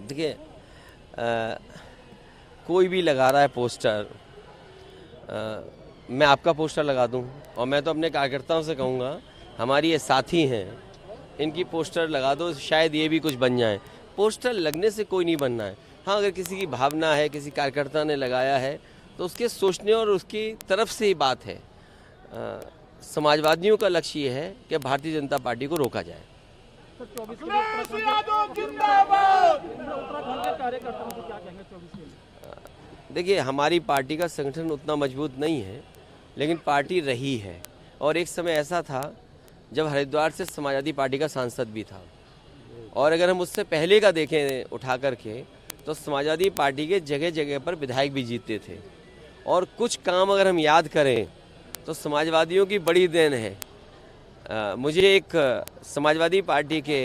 देखिए, कोई भी लगा रहा है पोस्टर, मैं आपका पोस्टर लगा दूं और मैं तो अपने कार्यकर्ताओं से कहूँगा, हमारी ये साथी हैं, इनकी पोस्टर लगा दो, शायद ये भी कुछ बन जाए। पोस्टर लगने से कोई नहीं बनना है। हाँ, अगर किसी की भावना है, किसी कार्यकर्ता ने लगाया है, तो उसके सोचने और उसकी तरफ से ही बात है। समाजवादियों का लक्ष्य ये है कि भारतीय जनता पार्टी को रोका जाए। देखिए, हमारी पार्टी का संगठन उतना मजबूत नहीं है, लेकिन पार्टी रही है। और एक समय ऐसा था जब हरिद्वार से समाजवादी पार्टी का सांसद भी था, और अगर हम उससे पहले का देखें उठा करके, तो समाजवादी पार्टी के जगह जगह पर विधायक भी जीतते थे। और कुछ काम अगर हम याद करें तो समाजवादियों की बड़ी देन है। मुझे एक समाजवादी पार्टी के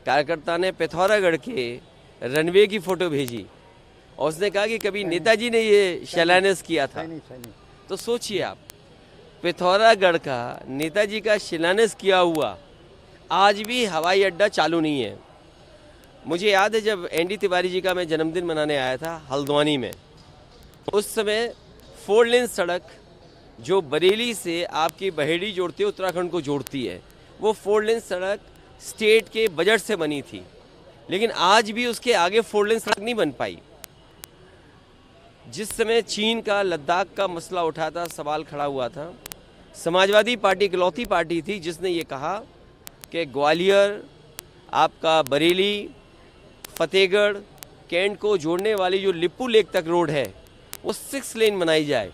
कार्यकर्ता ने पिथौरागढ़ के रनवे की फ़ोटो भेजी और उसने कहा कि कभी नेताजी ने ये शिलान्यास किया था। तो सोचिए आप, पिथौरागढ़ का नेताजी का शिलान्यास किया हुआ आज भी हवाई अड्डा चालू नहीं है। मुझे याद है जब एनडी तिवारी जी का मैं जन्मदिन मनाने आया था हल्द्वानी में, उस समय 4 लेन सड़क जो बरेली से आपकी बहेड़ी जोड़ती है, उत्तराखंड को जोड़ती है, वो 4 लेन सड़क स्टेट के बजट से बनी थी, लेकिन आज भी उसके आगे 4 लेन सड़क नहीं बन पाई। जिस समय चीन का लद्दाख का मसला उठा था, सवाल खड़ा हुआ था, समाजवादी पार्टी इकलौती पार्टी थी जिसने ये कहा कि ग्वालियर, आपका बरेली, फतेहगढ़, कैंट को जोड़ने वाली जो लिप्पू लेक तक रोड है वो 6 लेन बनाई जाए।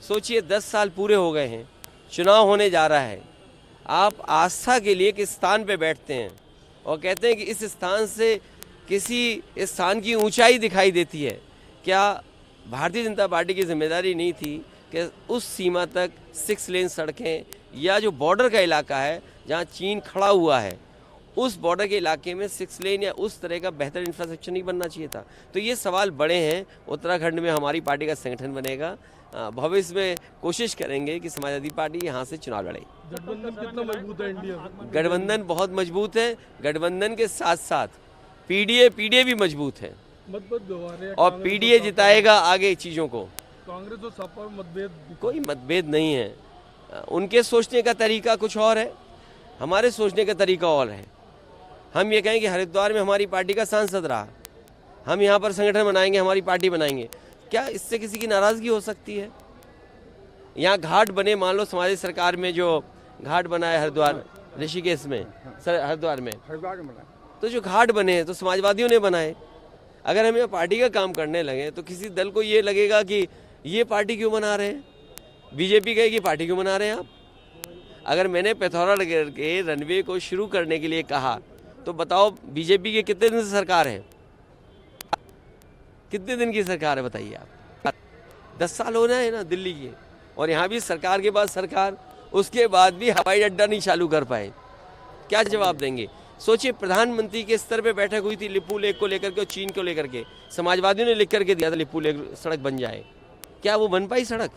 सोचिए, 10 साल पूरे हो गए हैं, चुनाव होने जा रहा है, आप आस्था के लिए किस स्थान पे बैठते हैं और कहते हैं कि इस स्थान से किसी स्थान की ऊंचाई दिखाई देती है। क्या भारतीय जनता पार्टी की जिम्मेदारी नहीं थी कि उस सीमा तक 6 लेन सड़कें, या जो बॉर्डर का इलाका है जहां चीन खड़ा हुआ है, उस बॉर्डर के इलाके में 6 लेन या उस तरह का बेहतर इंफ्रास्ट्रक्चर नहीं बनना चाहिए था? तो ये सवाल बड़े हैं। उत्तराखंड में हमारी पार्टी का संगठन बनेगा, भविष्य में कोशिश करेंगे कि समाजवादी पार्टी यहाँ से चुनाव लड़े। गठबंधन कितना मजबूत है इंडिया? गठबंधन बहुत मजबूत है। गठबंधन के साथ साथ पीडीए भी मजबूत है और पीडीए जिताएगा आगे चीज़ों को। कांग्रेस और सपा मतभेद? कोई मतभेद नहीं है। उनके सोचने का तरीका कुछ और है, हमारे सोचने का तरीका और है। हम ये कहें कि हरिद्वार में हमारी पार्टी का सांसद रहा, हम यहाँ पर संगठन बनाएंगे, हमारी पार्टी बनाएंगे, क्या इससे किसी की नाराज़गी हो सकती है? यहाँ घाट बने, मान लो समाज सरकार में जो घाट बना है हरिद्वार, ऋषिकेश में, हरिद्वार में, तो जो घाट बने तो समाजवादियों ने बनाए। अगर हम यहाँ पार्टी का काम करने लगे तो किसी दल को ये लगेगा कि ये पार्टी क्यों बना रहे हैं, बीजेपी कहेगी पार्टी क्यों बना रहे हैं आप। अगर मैंने पिथौरागढ़ के रनवे को शुरू करने के लिए कहा तो बताओ बीजेपी के कितने दिन से सरकार है? कितने दिन की सरकार है बताइए आप? 10 साल होना है ना दिल्ली की, और यहाँ भी सरकार के बाद सरकार, उसके बाद भी हवाई अड्डा नहीं चालू कर पाए। क्या जवाब देंगे? सोचिए, प्रधानमंत्री के स्तर पे बैठक हुई थी लिप्पू लेक को लेकर के और चीन को लेकर के, समाजवादियों ने लिख करके दिया था लिप्पू लेक सड़क बन जाए, क्या वो बन पाई सड़क?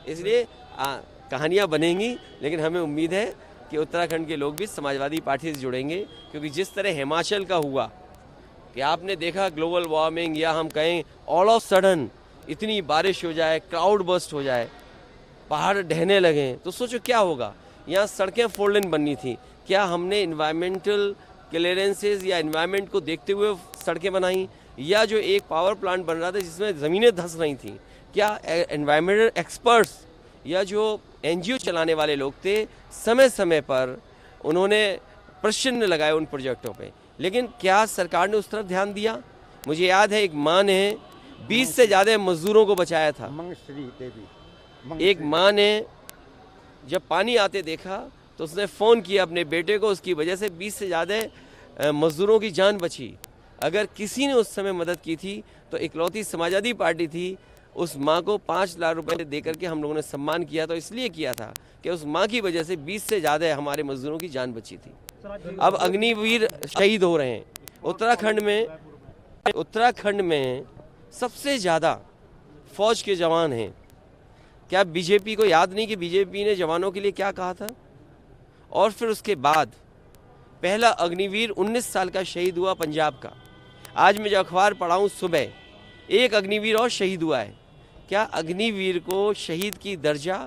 इसलिए कहानियां बनेंगी, लेकिन हमें उम्मीद है कि उत्तराखंड के लोग भी समाजवादी पार्टी से जुड़ेंगे, क्योंकि जिस तरह हिमाचल का हुआ कि आपने देखा ग्लोबल वार्मिंग, या हम कहें ऑल ऑफ सडन इतनी बारिश हो जाए, क्राउड बर्स्ट हो जाए, पहाड़ ढहने लगे, तो सोचो क्या होगा। यहाँ सड़कें 4 लेन बननी थी, क्या हमने इन्वायरमेंटल क्लियरेंसेज या इन्वायरमेंट को देखते हुए सड़कें बनाई? या जो एक पावर प्लांट बन रहा था जिसमें ज़मीनें धंस रही थी, क्या एनवायरमेंटल एक्सपर्ट्स या जो एनजीओ चलाने वाले लोग थे, समय समय पर उन्होंने प्रश्न लगाए उन प्रोजेक्टों पे, लेकिन क्या सरकार ने उस तरफ ध्यान दिया? मुझे याद है एक माँ ने 20 से ज़्यादा मजदूरों को बचाया था। एक माँ ने जब पानी आते देखा तो उसने फ़ोन किया अपने बेटे को, उसकी वजह से 20 से ज़्यादा मजदूरों की जान बची। अगर किसी ने उस समय मदद की थी तो इकलौती समाजवादी पार्टी थी। उस माँ को 5 लाख रुपए दे करके हम लोगों ने सम्मान किया, तो इसलिए किया था कि उस माँ की वजह से 20 से ज़्यादा हमारे मजदूरों की जान बची थी। अब अग्निवीर शहीद हो रहे हैं उत्तराखंड में सबसे ज़्यादा फौज के जवान हैं। क्या बीजेपी को याद नहीं कि बीजेपी ने जवानों के लिए क्या कहा था? और फिर उसके बाद पहला अग्निवीर 19 साल का शहीद हुआ पंजाब का। आज मैं जो अखबार पढ़ा हूँ सुबह, एक अग्निवीर और शहीद हुआ है। क्या अग्निवीर को शहीद की दर्जा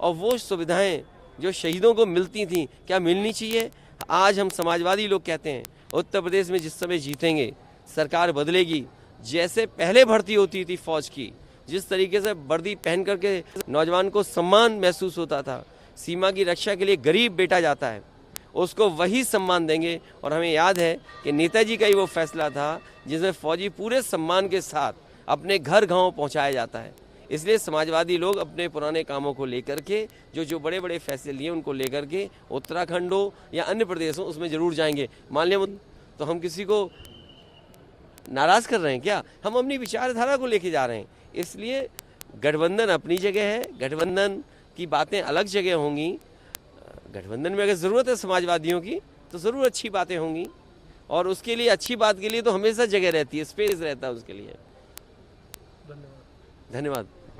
और वो सुविधाएं जो शहीदों को मिलती थी क्या मिलनी चाहिए? आज हम समाजवादी लोग कहते हैं उत्तर प्रदेश में जिस समय जीतेंगे, सरकार बदलेगी, जैसे पहले भर्ती होती थी फौज की, जिस तरीके से वर्दी पहन करके नौजवान को सम्मान महसूस होता था, सीमा की रक्षा के लिए गरीब बेटा जाता है, उसको वही सम्मान देंगे। और हमें याद है कि नेताजी का ही वो फैसला था जिसमें फौजी पूरे सम्मान के साथ अपने घर गांव पहुंचाया जाता है। इसलिए समाजवादी लोग अपने पुराने कामों को लेकर के जो बड़े बड़े फैसले लिए उनको लेकर के उत्तराखंड हो या अन्य प्रदेशों उसमें ज़रूर जाएंगे। मान लिया तो हम किसी को नाराज़ कर रहे हैं क्या? हम अपनी विचारधारा को लेके जा रहे हैं। इसलिए गठबंधन अपनी जगह है, गठबंधन की बातें अलग जगह होंगी। गठबंधन में अगर ज़रूरत है समाजवादियों की तो ज़रूर अच्छी बातें होंगी, और उसके लिए अच्छी बात के लिए तो हमेशा जगह रहती है, स्पेस रहता है उसके लिए। धन्यवाद। धन्यवाद।